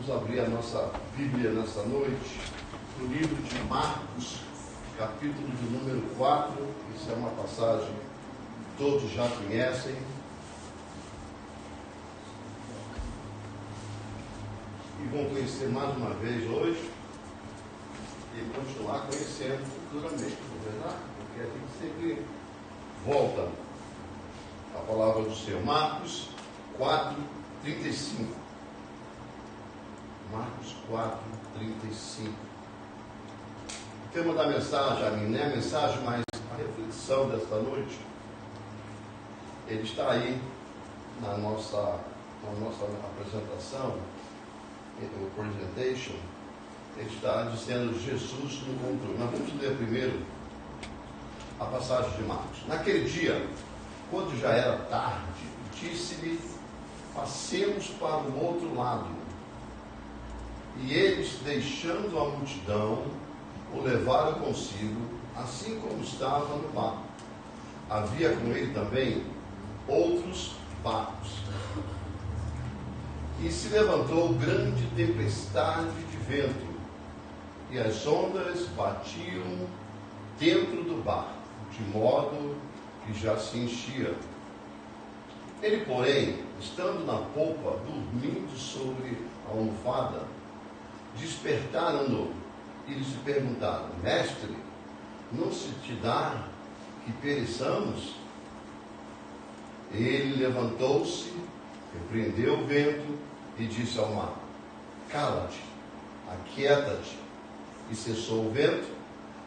Vamos abrir a nossa Bíblia nessa noite, no livro de Marcos, capítulo de número 4. Isso é uma passagem que todos já conhecem. E vão conhecer mais uma vez hoje e continuar conhecendo futuramente, não é verdade? Porque a gente sempre volta à palavra do Senhor. Marcos 4, 35. Marcos 4, 35. O tema da mensagem, não é a mensagem, mas a reflexão desta noite, ele está aí na nossa apresentação, o presentation. Ele está dizendo Jesus no controle. Nós vamos ler primeiro a passagem de Marcos. Naquele dia, quando já era tarde, disse-lhe: passemos para o outro lado. E eles, deixando a multidão, o levaram consigo, assim como estava no barco. Havia com ele também outros barcos. E se levantou grande tempestade de vento, e as ondas batiam dentro do barco, de modo que já se enchia. Ele, porém, estando na polpa, dormindo sobre a almofada, despertaram-no e lhe se perguntaram: mestre, não se te dá que pereçamos? Ele levantou-se, repreendeu o vento e disse ao mar: cala-te, aquieta-te. E cessou o vento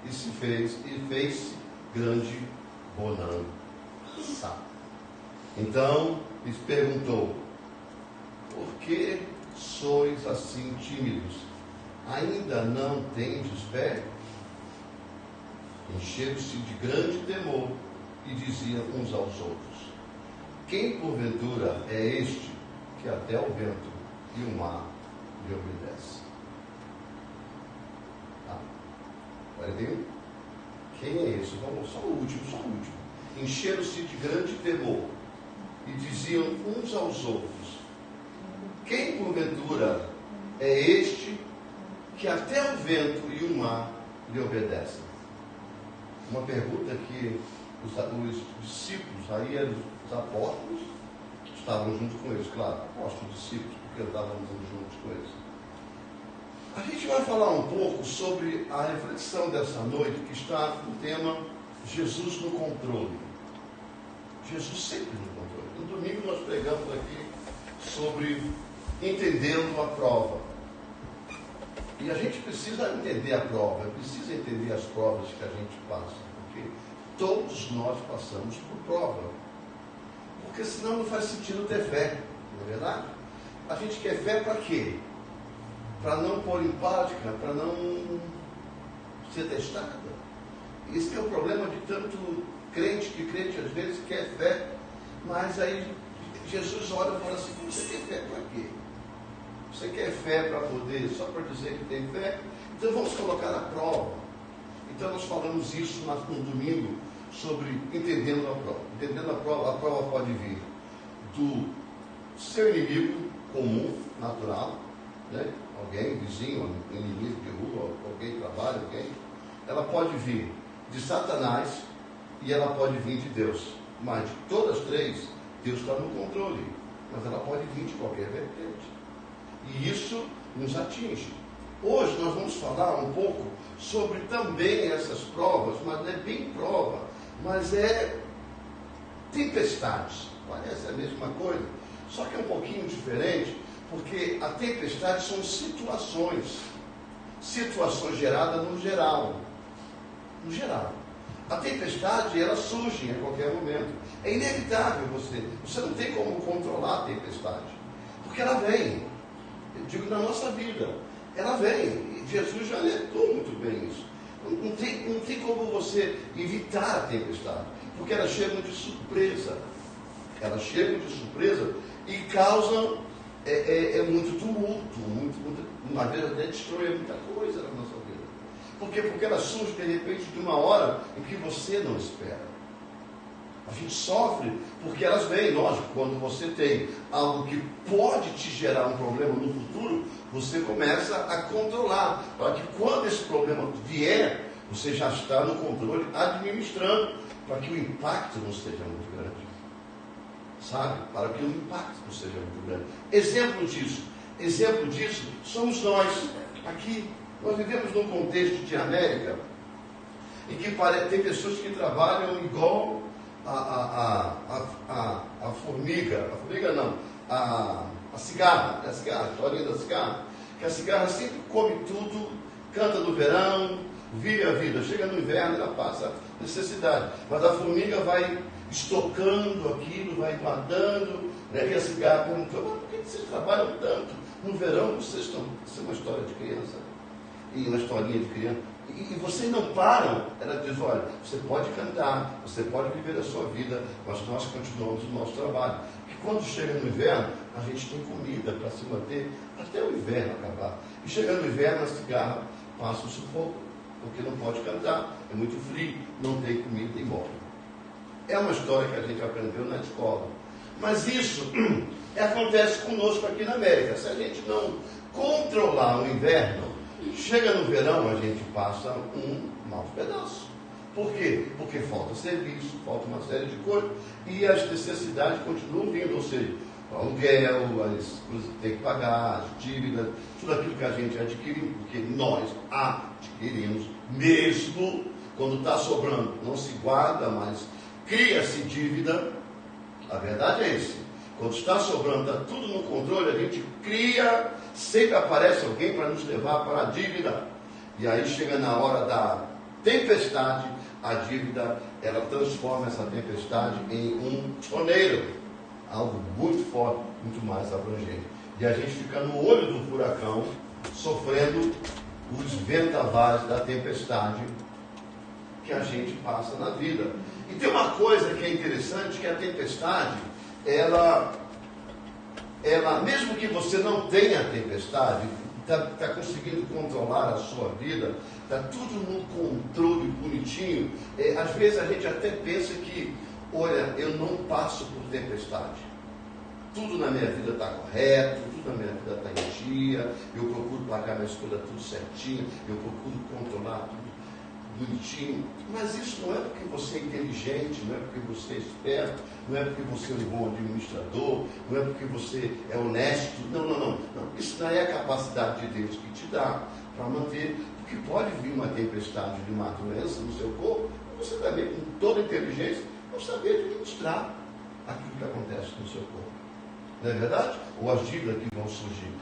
e fez-se grande bonança. Então lhes perguntou: por que sois assim tímidos? Ainda não tendes fé? Encheram-se de grande temor e diziam uns aos outros: quem porventura é este que até o vento e o mar lhe obedece? 41. Quem é esse? Vamos, só o último. Encheram-se de grande temor e diziam uns aos outros: quem porventura é este que até o vento e o mar lhe obedecem? Uma pergunta que os discípulos, aí eram os apóstolos, estavam juntos com eles, claro, apóstolos, discípulos, porque estavam juntos com eles. A gente vai falar um pouco sobre a reflexão dessa noite, que está no tema Jesus no controle. Jesus sempre no controle. No domingo nós pregamos aqui sobre entendendo a prova. E a gente precisa entender a prova, precisa entender as provas que a gente passa, porque todos nós passamos por prova. Porque senão não faz sentido ter fé, não é verdade? A gente quer fé para quê? Para não pôr em prática, para não ser testada. Esse que é o problema de tanto crente, que crente às vezes quer fé, mas aí Jesus olha e fala assim: você quer fé para quê? Você quer fé para poder, só para dizer que tem fé? Então vamos colocar a prova. Então nós falamos isso no domingo, sobre entendendo a prova. Entendendo a prova pode vir do seu inimigo comum, natural, né? Alguém, vizinho, inimigo de rua, alguém que trabalha, alguém. Ela pode vir de Satanás e ela pode vir de Deus. Mas de todas as três, Deus está no controle. Mas ela pode vir de qualquer vertente. E isso nos atinge. Hoje nós vamos falar um pouco sobre também essas provas, mas não é bem prova, mas é tempestades. Parece a mesma coisa, só que é um pouquinho diferente, porque a tempestade são situações geradas no geral. No geral. A tempestade, ela surge a qualquer momento. É inevitável você não tem como controlar a tempestade, porque ela vem. Eu digo na nossa vida, ela vem. Jesus já alertou muito bem isso. Não tem como você evitar a tempestade, porque elas chegam de surpresa. Elas chegam de surpresa e causam muito tumulto, uma vez até destrói muita coisa na nossa vida. Por quê? Porque ela surge de repente de uma hora em que você não espera. A gente sofre porque elas vêm. Lógico, quando você tem algo que pode te gerar um problema no futuro, você começa a controlar, para que quando esse problema vier, você já está no controle, administrando, para que o impacto não seja muito grande. Sabe? Para que o impacto não seja muito grande. Exemplo disso somos nós. Aqui, nós vivemos num contexto de América, em que tem pessoas que trabalham igual a formiga. A formiga não, a cigarra, a historinha da cigarra. Que a cigarra sempre come tudo, canta no verão, vive a vida. Chega no inverno, ela passa necessidade. Mas a formiga vai estocando aquilo, vai guardando, né? E a cigarra perguntou, mas por que vocês trabalham tanto? No verão vocês estão... Isso é uma história de criança. E uma historinha de criança. E vocês não param. Ela diz, olha, você pode cantar, você pode viver a sua vida, mas nós continuamos o nosso trabalho. Porque quando chega no inverno, a gente tem comida para se manter até o inverno acabar. E chegando no inverno, a cigarra passa o sufoco, porque não pode cantar, é muito frio, não tem comida e morre. É uma história que a gente aprendeu na escola. Mas isso acontece conosco aqui na América. Se a gente não controlar o inverno, chega no verão, a gente passa um mau pedaço. Por quê? Porque falta serviço, falta uma série de coisas, e as necessidades continuam vindo, ou seja, o aluguel, as coisas que tem que pagar, as dívidas, tudo aquilo que a gente adquire, porque nós adquirimos, mesmo quando está sobrando, não se guarda, mas cria-se dívida. A verdade é essa. Quando está sobrando, está tudo no controle, a gente cria, sempre aparece alguém para nos levar para a dívida. E aí chega na hora da tempestade, a dívida, ela transforma essa tempestade em um torneiro, algo muito forte, muito mais abrangente. E a gente fica no olho do furacão, sofrendo os vendavais da tempestade que a gente passa na vida. E tem uma coisa que é interessante, que a tempestade, ela mesmo que você não tenha tempestade, está conseguindo controlar a sua vida, está tudo no controle bonitinho. Às vezes a gente até pensa que, olha, eu não passo por tempestade. Tudo na minha vida está correto, tudo na minha vida está em dia, eu procuro pagar minhas coisas tudo certinho, eu procuro controlar tudo bonitinho. Mas isso não é porque você é inteligente, não é porque você é esperto, não é porque você é um bom administrador, não é porque você é honesto. Não. Isso não é a capacidade de Deus que te dá para manter, porque pode vir uma tempestade de uma doença no seu corpo, e você também, com toda inteligência, não saber administrar aquilo que acontece no seu corpo. Não é verdade? Ou as dívidas que vão surgir.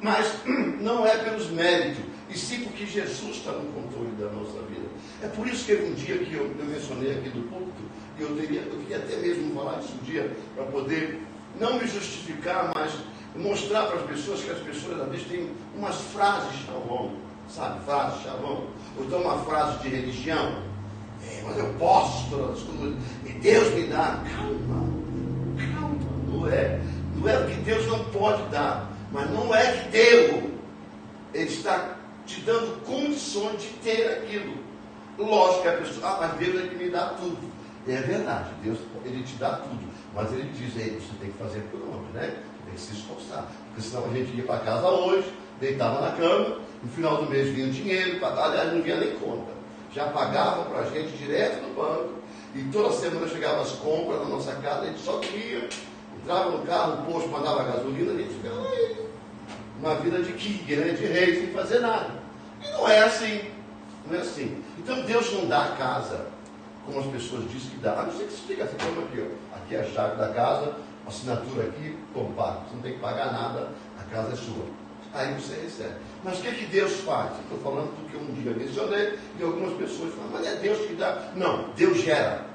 Mas não é pelos méritos, e sim porque Jesus está no controle da nossa vida. É por isso que um dia que eu mencionei aqui do púlpito, e eu queria até mesmo falar disso um dia, para poder não me justificar, mas mostrar para as pessoas que as pessoas às vezes têm umas frases chavão, sabe? Frases chavão, ou então uma frase de religião. Mas eu posso todas as coisas, e Deus me dá. Calma, não é o que Deus não pode dar, mas não é que Deus Ele está te dando condições de ter aquilo. Lógico que a pessoa, mas Deus é que me dá tudo. É verdade, Deus Ele te dá tudo, mas Ele diz, você tem que fazer por onde, né? Tem que se esforçar, porque senão a gente ia para casa hoje, deitava na cama, no final do mês vinha o dinheiro, aliás, não vinha nem conta. Já pagavam para a gente direto no banco, e toda semana chegavam as compras na nossa casa, a gente só queria, entrava no carro, o posto mandava gasolina, a gente ficava aí. Uma vida de king, né? De rei, sem fazer nada. E não é assim. Não é assim. Então Deus não dá a casa, como as pessoas dizem que dá. A não ser que você fica assim, como aqui, ó. Aqui é a chave da casa, assinatura aqui, pago. Você não tem que pagar nada, a casa é sua. Aí você recebe. Mas o que é que Deus faz? Estou falando do que eu um dia mencionei, e algumas pessoas falam, mas é Deus que dá. Não, Deus gera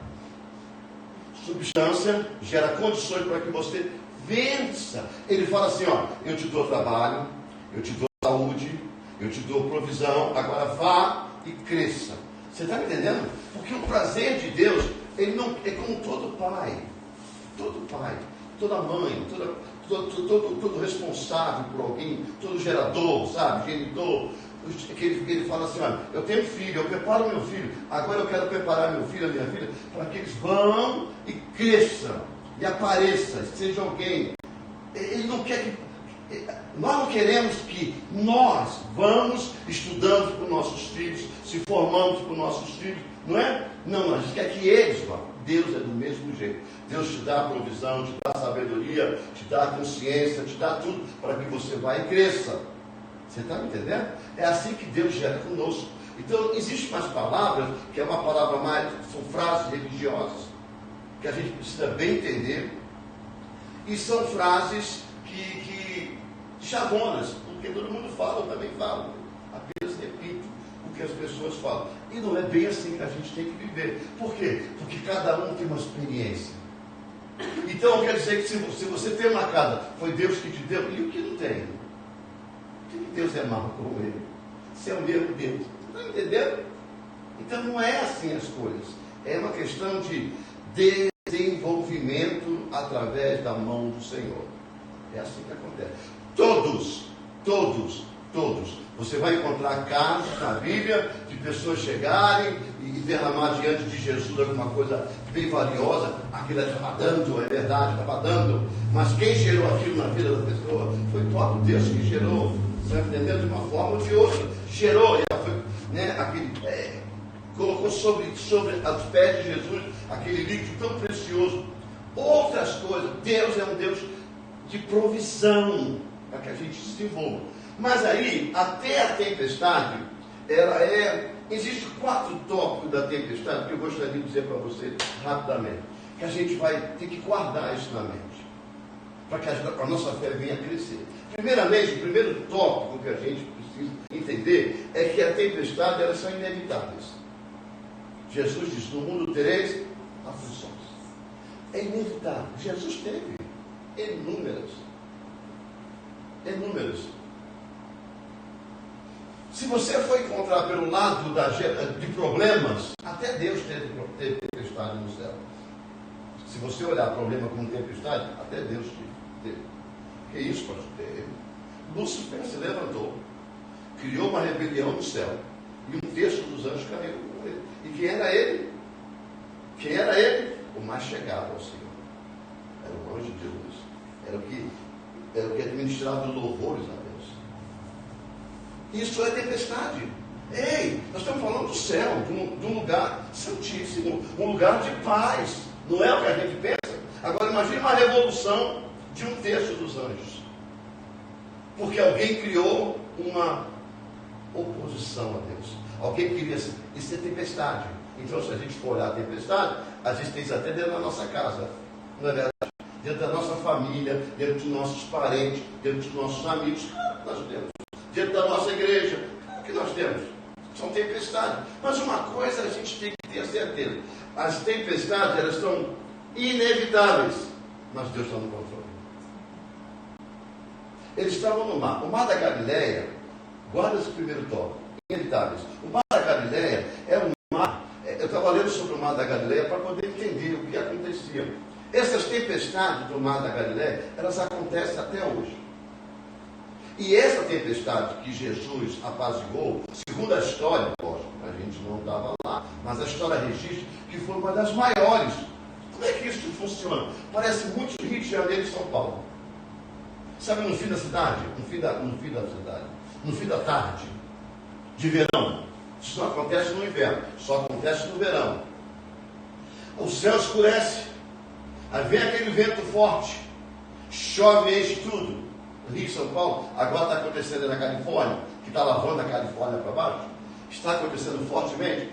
substância, gera condições para que você vença. Ele fala assim, ó, eu te dou trabalho, eu te dou saúde, eu te dou provisão, agora vá e cresça. Você está me entendendo? Porque o prazer de Deus, ele não é como todo pai, toda mãe, todo responsável por alguém, todo gerador, sabe, genitor, que ele fala assim, olha, eu tenho filho, eu preparo meu filho, agora eu quero preparar meu filho, a minha filha, para que eles vão e cresça e apareça, seja alguém. Ele não quer que... Nós não queremos que nós vamos estudando para os nossos filhos, se formamos para os nossos filhos, não é? Não, a gente quer que eles vão. Deus é do mesmo jeito. Deus te dá a provisão, te dá a sabedoria, te dá a consciência, te dá tudo para que você vá e cresça. Você está me entendendo? É assim que Deus gera conosco. Então, existem mais palavras, que é uma palavra mais, são frases religiosas, que a gente precisa bem entender. E são frases que chavonas, porque todo mundo fala, eu também falo. Apenas repito o que as pessoas falam. E não é bem assim que a gente tem que viver. Por quê? Porque cada um tem uma experiência. Então quer dizer que se você tem uma casa, foi Deus que te deu, e o que não tem? O que Deus é mau com ele? Se é o mesmo Deus. Está entendendo? Então não é assim as coisas. É uma questão de desenvolvimento através da mão do Senhor. É assim que acontece. Todos. Você vai encontrar casos na Bíblia de pessoas chegarem e derramar diante de Jesus alguma coisa bem valiosa. Aquilo estava dando, é verdade, estava dando. Mas quem gerou aquilo na vida da pessoa foi o próprio Deus que gerou. Você vai entender de uma forma ou de outra. Gerou, e foi, né, colocou sobre os pés de Jesus aquele líquido tão precioso. Outras coisas. Deus é um Deus de provisão para que a gente se desenvolva. Mas aí, até a tempestade, existem 4 tópicos da tempestade que eu gostaria de dizer para você rapidamente, que a gente vai ter que guardar isso na mente, para que a nossa fé venha a crescer. Primeiramente, o primeiro tópico que a gente precisa entender é que a tempestade, elas são inevitáveis. Jesus disse, no mundo tereis aflições. É inevitável. Jesus teve inúmeras. Se você for encontrar pelo lado de problemas, até Deus teve tempestade no céu. Se você olhar problema como tempestade, até Deus teve. Que isso, pastor? Lúcifer se levantou, criou uma rebelião no céu, e 1/3 dos anjos caíram com ele. E quem era ele? O mais chegado ao Senhor. Era o anjo de Deus. Era o que administrava os louvores a Deus. Isso é tempestade. Ei, nós estamos falando do céu, de um lugar santíssimo, um lugar de paz. Não é o que a gente pensa? Agora imagine uma revolução de 1/3 dos anjos. Porque alguém criou uma oposição a Deus. Alguém queria... Isso é tempestade. Então, se a gente for olhar a tempestade, a gente tem isso até dentro da nossa casa. Não é verdade? Dentro da nossa família, dentro dos nossos parentes, dentro dos nossos amigos. Nós temos. Dentro da nossa igreja. O que nós temos? São tempestades. Mas uma coisa a gente tem que ter certeza. As tempestades, elas são inevitáveis. Mas Deus está no controle. Eles estavam no mar. O mar da Galileia, guarda esse primeiro tópico. Inevitáveis. O mar da Galileia é um mar. Eu estava lendo sobre o mar da Galileia para poder entender o que acontecia. Essas tempestades do mar da Galileia, elas acontecem até hoje. E essa tempestade que Jesus apaziguou, segundo a história, lógico, a gente não estava lá, mas a história registra que foi uma das maiores. Como é que isso funciona? Parece muito Rio de Janeiro e São Paulo. Sabe, no fim da cidade, no fim da tarde, de verão. Isso não acontece no inverno, só acontece no verão. O céu escurece, aí vem aquele vento forte, chove e enche tudo. Rio e São Paulo, agora está acontecendo na Califórnia, que está lavando a Califórnia para baixo, está acontecendo fortemente.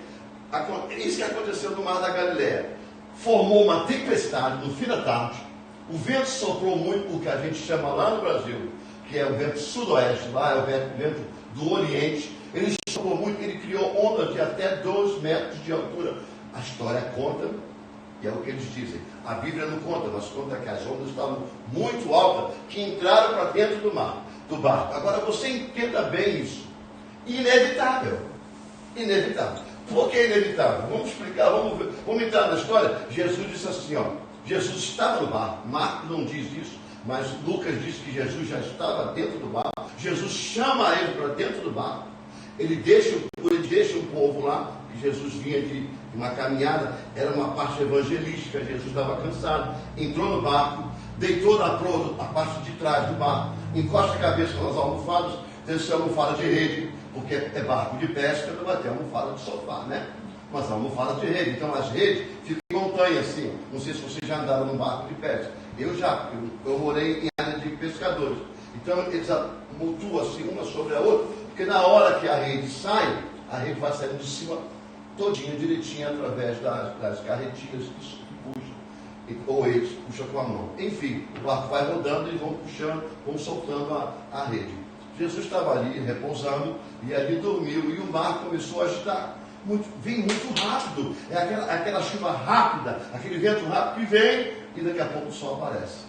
Isso que aconteceu no Mar da Galileia. Formou uma tempestade no fim da tarde, o vento soprou muito, o que a gente chama lá no Brasil, que é o vento sudoeste, lá é o vento do Oriente. Ele soprou muito, ele criou ondas de até 2 metros de altura. A história conta, e é o que eles dizem. A Bíblia não conta, mas conta que as ondas estavam muito altas, que entraram para dentro do mar, do barco. Agora você entenda bem isso. Inevitável. Por que inevitável? Vamos explicar, vamos entrar na história. Jesus disse assim, Jesus estava no barco. Marcos não diz isso, mas Lucas diz que Jesus já estava dentro do barco. Jesus chama ele para dentro do barco. Ele deixa o povo lá, que Jesus vinha de uma caminhada, era uma parte evangelística. Jesus estava cansado, entrou no barco, deitou na proa, a parte de trás do barco, encosta a cabeça nas almofadas, desceu a almofada de rede, porque é barco de pesca, não vai ter almofada de sofá, né? Mas almofada de rede. Então as redes ficam em montanha assim. Não sei se vocês já andaram num barco de pesca. Eu morei em área de pescadores. Então eles mutuam assim uma sobre a outra, porque na hora que a rede sai, a rede vai saindo de cima todinha, direitinho, através das carretilhas que puxam, ou eles puxam com a mão. Enfim, o barco vai rodando, eles vão puxando, vão soltando a rede. Jesus estava ali repousando e ali dormiu, e o mar começou a agitar. Vem muito rápido, é aquela chuva rápida, aquele vento rápido que vem e daqui a pouco o sol aparece.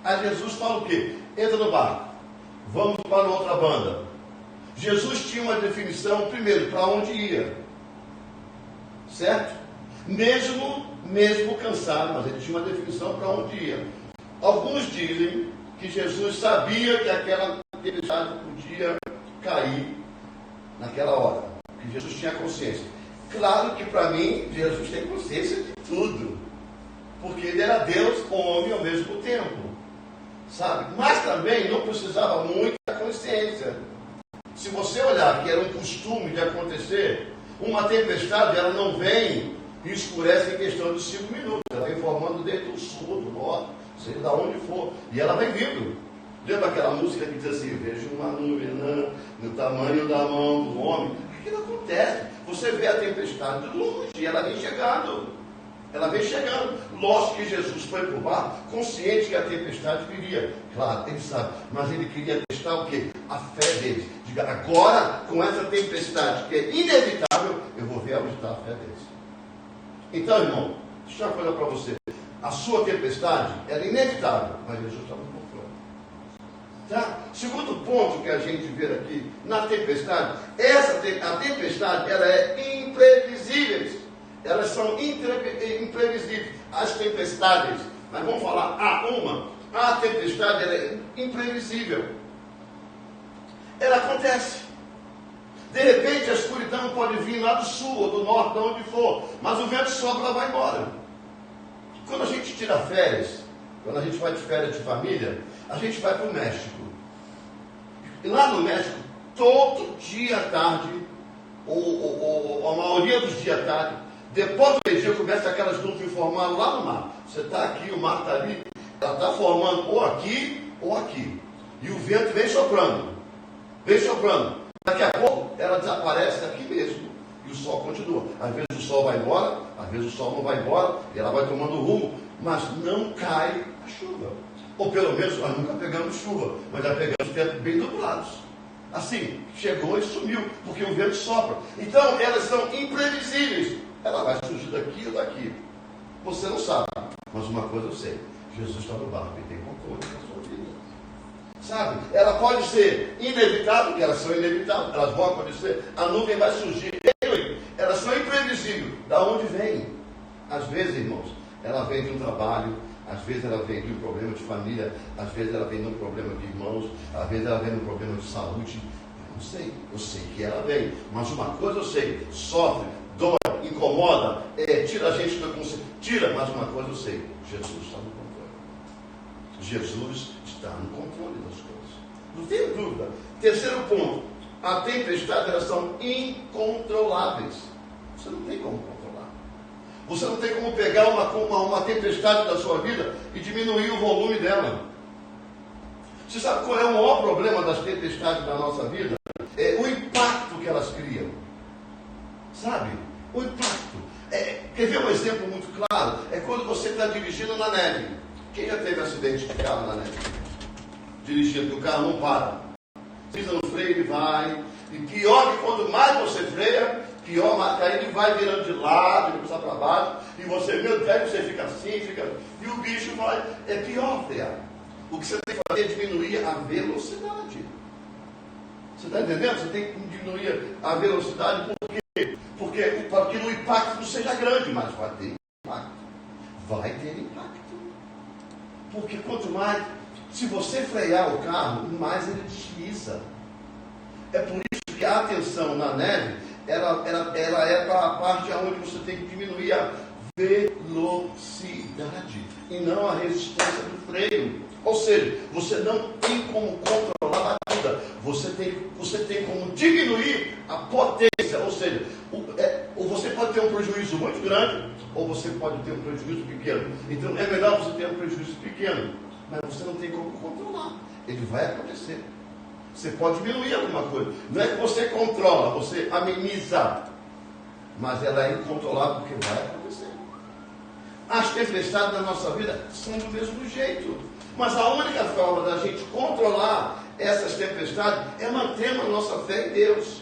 Aí Jesus fala o quê? Entra no barco, vamos para outra banda. Jesus tinha uma definição, primeiro, para onde ia, certo? Mesmo cansado, mas ele tinha uma definição para onde ia. Alguns dizem que Jesus sabia que aquela tempestade podia cair naquela hora, que Jesus tinha consciência. Claro que para mim, Jesus tem consciência de tudo, porque ele era Deus, homem ao mesmo tempo, sabe? Mas também não precisava muito da consciência. Se você olhar que era um costume de acontecer, uma tempestade, ela não vem e escurece em questão de 5 minutos. Ela vem formando desde o sul, do norte, seja de onde for, e ela vem vindo. Lembra aquela música que diz assim, vejo uma nuvem no tamanho da mão do homem? Aquilo acontece. Você vê a tempestade de longe, ela vem chegando. Ela vem chegando. Lógico que Jesus foi para o mar, consciente que a tempestade viria. Claro, ele sabe. Mas ele queria testar o quê? A fé deles. Diga, agora, com essa tempestade que é inevitável, eu vou ver onde está a fé deles. Então, irmão, deixa eu falar para você. A sua tempestade, ela é inevitável, mas Jesus está no controle. Tá? Segundo ponto que a gente vê aqui, na tempestade, a tempestade, ela é imprevisível. Elas são imprevisíveis, as tempestades. Mas vamos falar a tempestade, ela é imprevisível. Ela acontece. De repente a escuridão pode vir lá do sul ou do norte, de onde for, mas o vento sopra e vai embora. Quando a gente tira férias, quando a gente vai de férias de família, a gente vai para o México. E lá no México, todo dia à tarde, ou a maioria dos dias à tarde, depois do meio-dia começa aquelas nuvens formadas lá no mar. Você está aqui, o mar está ali, ela está formando ou aqui ou aqui. E o vento vem soprando. Vem soprando. Daqui a pouco ela desaparece aqui mesmo. E o sol continua. Às vezes o sol vai embora, às vezes o sol não vai embora, e ela vai tomando rumo, mas não cai a chuva. Ou pelo menos nós nunca pegamos chuva, mas já pegamos tempos bem nublados. Assim, chegou e sumiu, porque o vento sopra. Então elas são imprevisíveis. Ela vai surgir daqui ou daqui. Você não sabe, mas uma coisa eu sei. Jesus está no barco e tem controle da sua vida. Sabe? Ela pode ser inevitável, porque elas são inevitáveis, elas vão acontecer, a nuvem vai surgir. Elas são imprevisíveis. Da onde vem? Às vezes, irmãos, ela vem de um trabalho, às vezes ela vem de um problema de família, às vezes ela vem de um problema de irmãos, às vezes ela vem de um problema de saúde. Eu não sei, eu sei que ela vem, mas uma coisa eu sei, sofre, dói, incomoda, tira a gente da consciência, tira, mas uma coisa eu sei, Jesus está no controle. Jesus está no controle das coisas. Não tenho dúvida. Terceiro ponto, a tempestade, elas são incontroláveis. Você não tem como controlar. Você não tem como pegar uma tempestade da sua vida e diminuir o volume dela. Você sabe qual é o maior problema das tempestades da nossa vida? É o impacto que elas criam. Sabe? O impacto. Quer ver um exemplo muito claro? É quando você está dirigindo na neve. Quem já teve acidente de carro na neve? Dirigindo, que o carro não para. Pisa no freio, ele vai. E pior que quanto mais você freia, pior, mais ele vai virando de lado, ele passa para baixo. E você, meu Deus, você fica assim, e o bicho vai. É pior frear. O que você tem que fazer é diminuir a velocidade. Você está entendendo? Você tem que diminuir a velocidade, por quê? Porque para que o impacto não seja grande, mas vai ter impacto. Vai ter impacto. Porque quanto mais, se você frear o carro, mais ele desliza. É por isso que a atenção na neve, ela é para a parte onde você tem que diminuir a velocidade e não a resistência do freio. Ou seja, você não tem como controlar a batida, você tem como diminuir a potência. Ou seja, ou você pode ter um prejuízo muito grande, ou você pode ter um prejuízo pequeno. Então é melhor você ter um prejuízo pequeno, mas você não tem como controlar. Ele vai acontecer. Você pode diminuir alguma coisa. Não é que você controla, você ameniza, mas ela é incontrolável porque vai acontecer. As tempestades da nossa vida são do mesmo jeito. Mas a única forma da gente controlar essas tempestades é manter a nossa fé em Deus.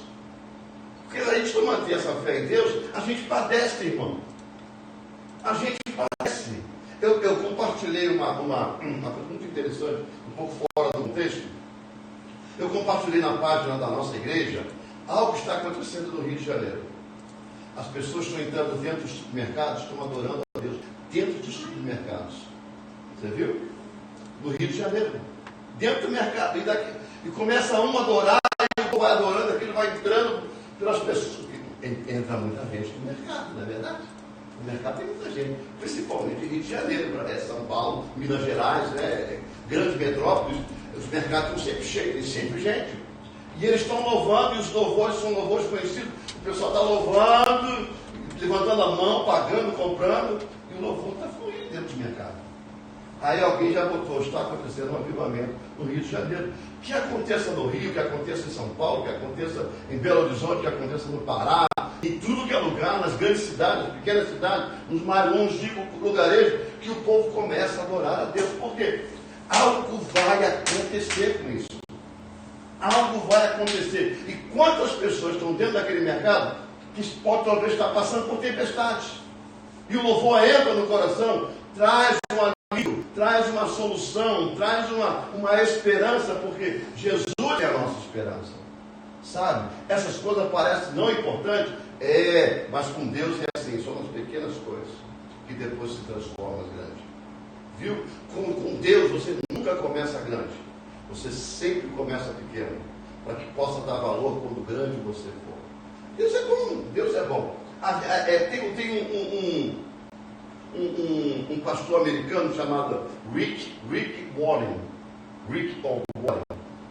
Porque se a gente não manter essa fé em Deus, a gente padece, irmão. A gente padece. Eu compartilhei uma coisa muito interessante, um pouco fora do contexto. Eu compartilhei na página da nossa igreja algo que está acontecendo no Rio de Janeiro. As pessoas estão entrando dentro dos supermercados, estão adorando a Deus dentro dos supermercados. Você viu? No Rio de Janeiro. Dentro do mercado. E começa um a adorar, e o vai adorando, aquilo vai entrando pelas pessoas. Entra muita gente no mercado, não é verdade? No mercado tem muita gente, principalmente Rio de Janeiro, São Paulo, Minas Gerais, grandes metrópoles, os mercados estão sempre cheios, tem sempre gente. E eles estão louvando, e os louvores são louvores conhecidos. O pessoal está louvando, levantando a mão, pagando, comprando, e o louvor está fluindo dentro do mercado. Aí alguém já botou, está acontecendo um avivamento no Rio de Janeiro. Que aconteça no Rio, que aconteça em São Paulo, que aconteça em Belo Horizonte, que aconteça no Pará, em tudo que é lugar, nas grandes cidades, nas pequenas cidades, nos mais longínquos lugarejos, que o povo começa a adorar a Deus. Por quê? Algo vai acontecer com isso. Algo vai acontecer. E quantas pessoas estão dentro daquele mercado que pode talvez estar passando por tempestades? E o louvor entra no coração, traz um alívio, traz uma solução, traz uma esperança, porque Jesus é a nossa esperança. Sabe? Essas coisas parecem não importantes, mas com Deus é assim, são as pequenas coisas que depois se transformam em grandes. Viu? Com Deus você nunca começa grande, você sempre começa pequeno, para que possa dar valor quando grande você for. Deus é bom, Deus é bom. Tem um pastor americano chamado Rick Warren.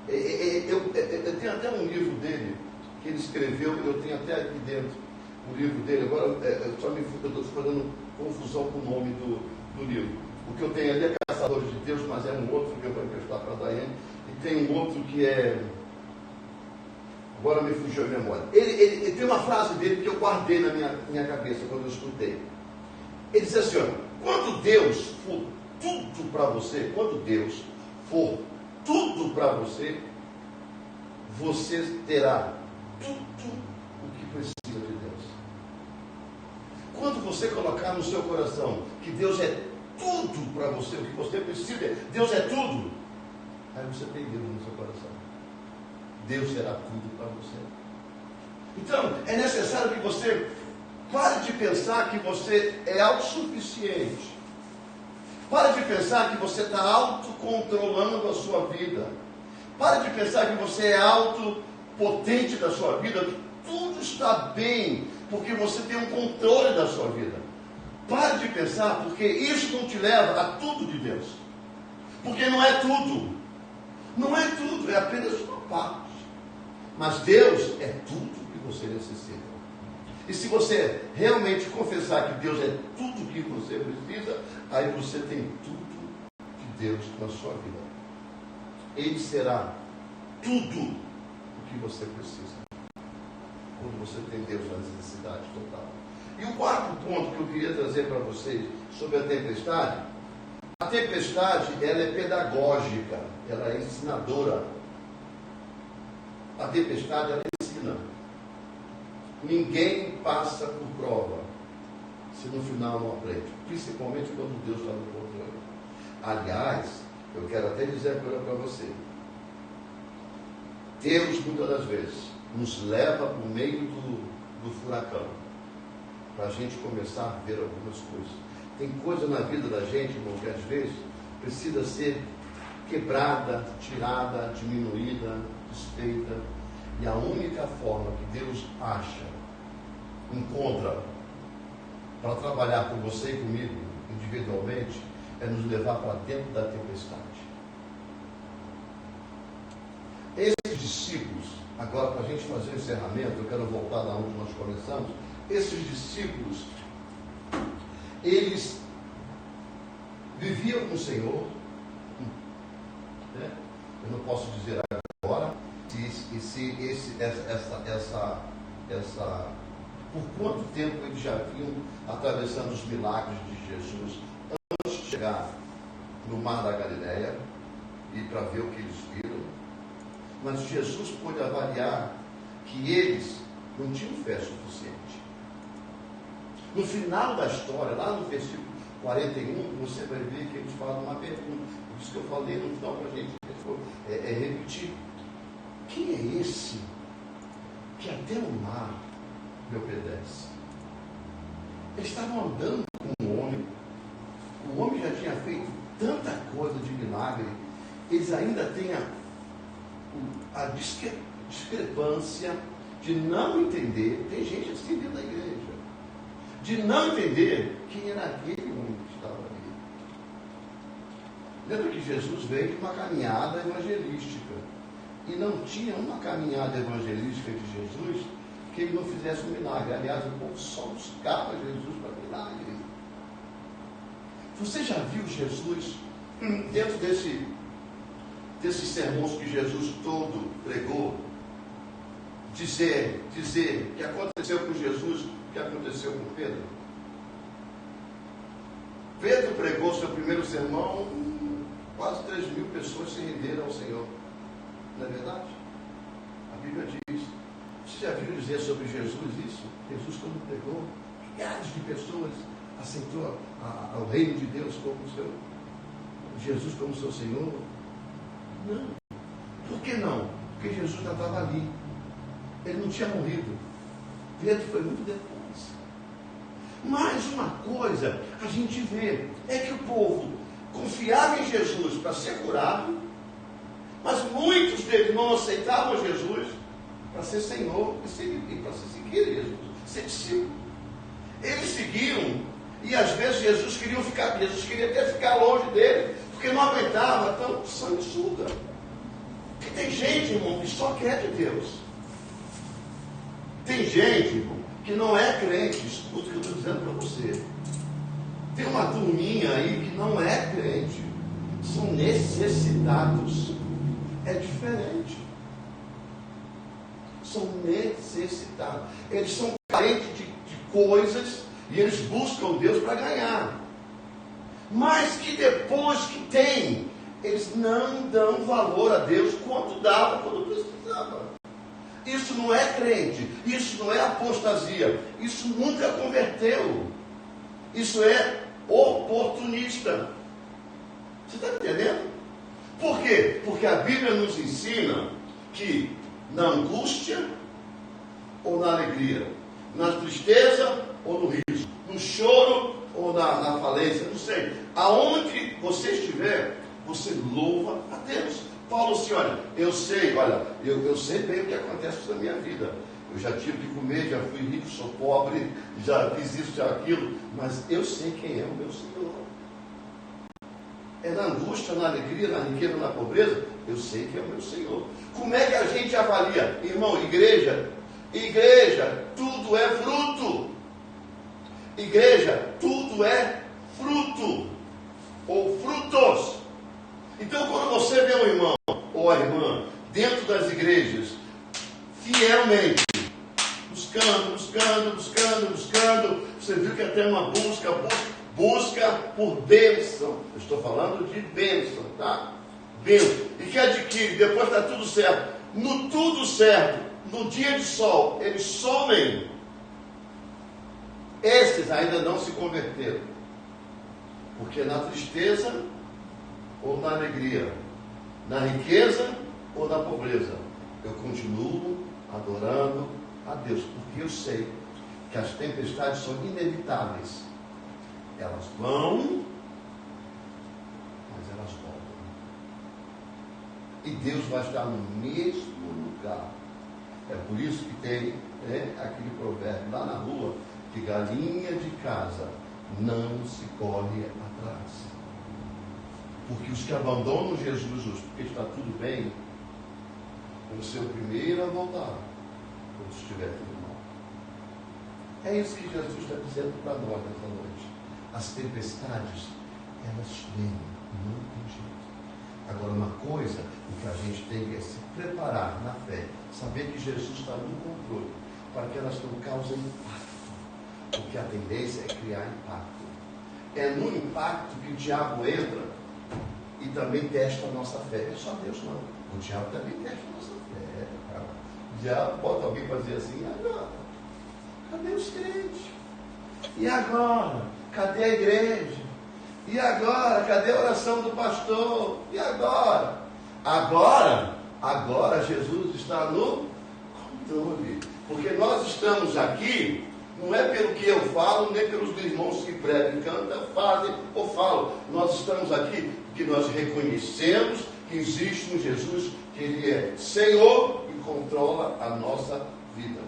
Eu tenho até um livro dele que ele escreveu, eu tenho até aqui dentro o livro dele. Agora eu estou fazendo confusão com o nome do livro. O que eu tenho ali é Caçadores de Deus, mas é um outro que eu vou emprestar para a Daiane. E tem um outro que é... Agora me fugiu a memória. Ele tem uma frase dele que eu guardei na minha cabeça quando eu escutei. Ele diz assim, olha, quando Deus for tudo para você, você terá tudo o que precisa de Deus. Quando você colocar no seu coração que Deus é tudo para você, o que você precisa, Deus é tudo, aí você tem Deus no seu coração. Deus será tudo para você. Então, é necessário que você pare de pensar que você é autossuficiente. Pare de pensar que você está autocontrolando a sua vida. Pare de pensar que você é autopotente da sua vida, que tudo está bem, porque você tem um controle da sua vida. Pare de pensar, porque isso não te leva a tudo de Deus. Porque não é tudo. Não é tudo, é apenas uma parte. Mas Deus é tudo que você necessita. E se você realmente confessar que Deus é tudo que você precisa, aí você tem tudo de Deus na sua vida. Ele será tudo o que você precisa. Quando você tem Deus na necessidade total. E o quarto ponto que eu queria trazer para vocês sobre a tempestade ela é pedagógica, ela é ensinadora. A tempestade ela ensina. Ninguém passa por prova se no final não aprende, principalmente quando Deus está no controle. Aliás, eu quero até dizer agora para você, Deus muitas das vezes nos leva para o meio do furacão, para a gente começar a ver algumas coisas. Tem coisa na vida da gente, irmão, que às vezes precisa ser quebrada, tirada, diminuída, desfeita. E a única forma que Deus acha encontra para trabalhar com você e comigo, individualmente, é nos levar para dentro da tempestade. Esses discípulos, agora para a gente fazer o encerramento, eu quero voltar da onde nós começamos. Esses discípulos, eles viviam com o Senhor, né? Eu não posso dizer agora por quanto tempo eles já vinham atravessando os milagres de Jesus antes de chegar no Mar da Galileia e para ver o que eles viram. Mas Jesus pôde avaliar que eles não tinham fé suficiente. No final da história, lá no versículo 41, você vai ver que eles falam uma pergunta. Por isso que eu falei no final para a gente repetir. Quem é esse que até o mar me obedece? Eles estavam andando com o homem. O homem já tinha feito tanta coisa de milagre. Eles ainda têm a discrepância de não entender. Tem gente assim dentro da igreja, de não entender quem era aquele homem que estava ali. Lembra que Jesus veio com uma caminhada evangelística, e não tinha uma caminhada evangelística de Jesus que ele não fizesse um milagre. Aliás, o povo só buscava Jesus para milagre. Você já viu Jesus dentro desses sermões que Jesus todo pregou, dizer que aconteceu com Jesus o que aconteceu com Pedro? Pedro pregou seu primeiro sermão, quase 3.000 pessoas se renderam ao Senhor. Não é verdade? A Bíblia diz. Você já viu dizer sobre Jesus isso? Jesus, quando pregou, milhares de pessoas aceitou ao reino de Deus como seu, Jesus como seu Senhor? Não. Por que não? Porque Jesus já estava ali. Ele não tinha morrido. Pedro foi muito depois. Mas uma coisa a gente vê é que o povo confiava em Jesus para ser curado, mas muitos deles não aceitavam Jesus para ser Senhor e para seguir Jesus, ser discípulo. Eles seguiam, e às vezes Jesus queria até ficar longe dele, porque não aguentava tanto sanguessuga. Porque tem gente, irmão, que só quer de Deus. Tem gente, irmão, que não é crente. Escuta o que eu estou dizendo para você. Tem uma turminha aí que não é crente. São necessitados. É diferente. São necessitados. Eles são carentes de coisas e eles buscam Deus para ganhar. Mas que depois que tem, eles não dão valor a Deus quanto dava, quando precisava. Isso não é crente, isso não é apostasia, isso nunca converteu. Isso é oportunista. Você está entendendo? Por quê? Porque a Bíblia nos ensina que na angústia ou na alegria, na tristeza ou no riso, no choro ou na falência, não sei. Aonde você estiver, você louva a Deus. Paulo disse, olha, eu sei bem o que acontece na minha vida. Eu já tive que comer, já fui rico, sou pobre, já fiz isso, já aquilo, mas eu sei quem é o meu Senhor. É na angústia, na alegria, na riqueza, na pobreza, eu sei que é o meu Senhor. Como é que a gente avalia? Irmão, igreja, tudo é fruto. Igreja, tudo é fruto, ou frutos. Então, quando você vê um irmão ou a irmã dentro das igrejas, fielmente, buscando, você viu que até uma busca por bênção. Eu estou falando de bênção, tá? Bênção. E que adquire, depois está tudo certo. No tudo certo, no dia de sol, eles somem. Esses ainda não se converteram. Porque na tristeza ou na alegria, na riqueza ou na pobreza, eu continuo adorando a Deus, porque eu sei que as tempestades são inevitáveis. Elas vão, mas elas voltam. E Deus vai estar no mesmo lugar. É por isso que tem aquele provérbio lá na rua, que galinha de casa não se corre atrás. Porque os que abandonam Jesus hoje, porque está tudo bem, vão ser o primeiro a voltar, quando estiver tudo mal. É isso que Jesus está dizendo para nós nessa noite. As tempestades, elas vêm, não tem jeito. Agora, uma coisa que a gente tem que se preparar na fé, saber que Jesus está no controle, para que elas não causem impacto, porque a tendência é criar impacto. É no impacto que o diabo entra e também testa a nossa fé. É só Deus não. O diabo também testa a nossa fé. Cara. O diabo bota alguém para dizer assim: e agora? Cadê os crentes? E agora? Cadê a igreja? E agora? Cadê a oração do pastor? E agora? Agora Jesus está no controle. Porque nós estamos aqui, não é pelo que eu falo, nem pelos irmãos que pregam, cantam, fazem ou falam. Nós estamos aqui porque nós reconhecemos que existe um Jesus, que Ele é Senhor e controla a nossa vida.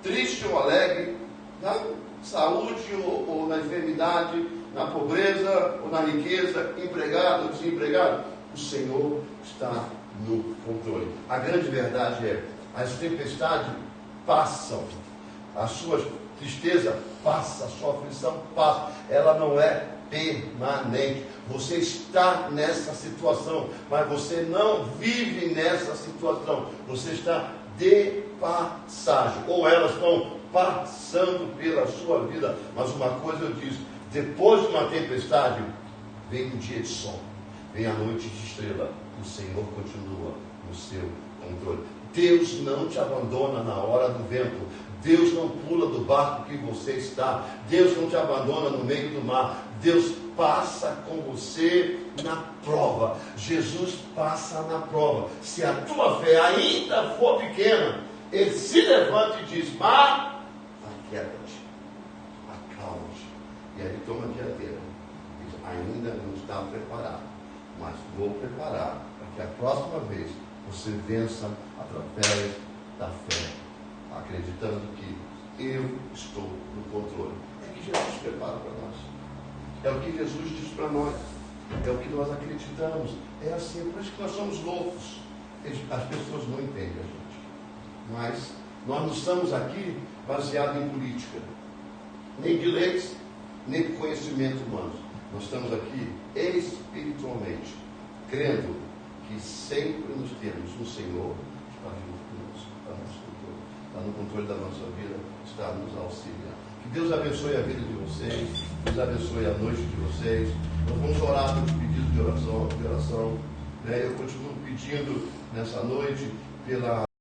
Triste ou alegre, na saúde ou na enfermidade, na pobreza ou na riqueza, empregado ou desempregado, o Senhor está no controle. A grande verdade é, as tempestades passam, a sua tristeza passa, a sua aflição passa, ela não é permanente. Você está nessa situação, mas você não vive nessa situação, você está de passagem, ou elas estão passando pela sua vida. Mas uma coisa eu disse: depois de uma tempestade vem um dia de sol, vem a noite de estrela. O Senhor continua no seu controle. Deus não te abandona na hora do vento. Deus não pula do barco que você está. Deus não te abandona no meio do mar. Deus passa com você na prova. Jesus passa na prova. Se a tua fé ainda for pequena, Ele se levanta e diz: mar, aquieta-te, acalma-te. E aí ele toma a dianteira. Diz: ainda não está preparado, mas vou preparar para que a próxima vez você vença através da fé, acreditando que eu estou no controle. É que Jesus prepara para nós. É o que Jesus diz para nós. É o que nós acreditamos. É assim, por isso que nós somos loucos. As pessoas não entendem a gente. Mas nós não estamos aqui baseados em política, nem de leis, nem de conhecimento humano. Nós estamos aqui espiritualmente, crendo que sempre nos temos um Senhor que está junto conosco, está no controle da nossa vida, está nos auxiliando. Que Deus abençoe a vida de vocês, Deus abençoe a noite de vocês. Nós vamos orar pelos pedidos de oração. Eu continuo pedindo nessa noite pela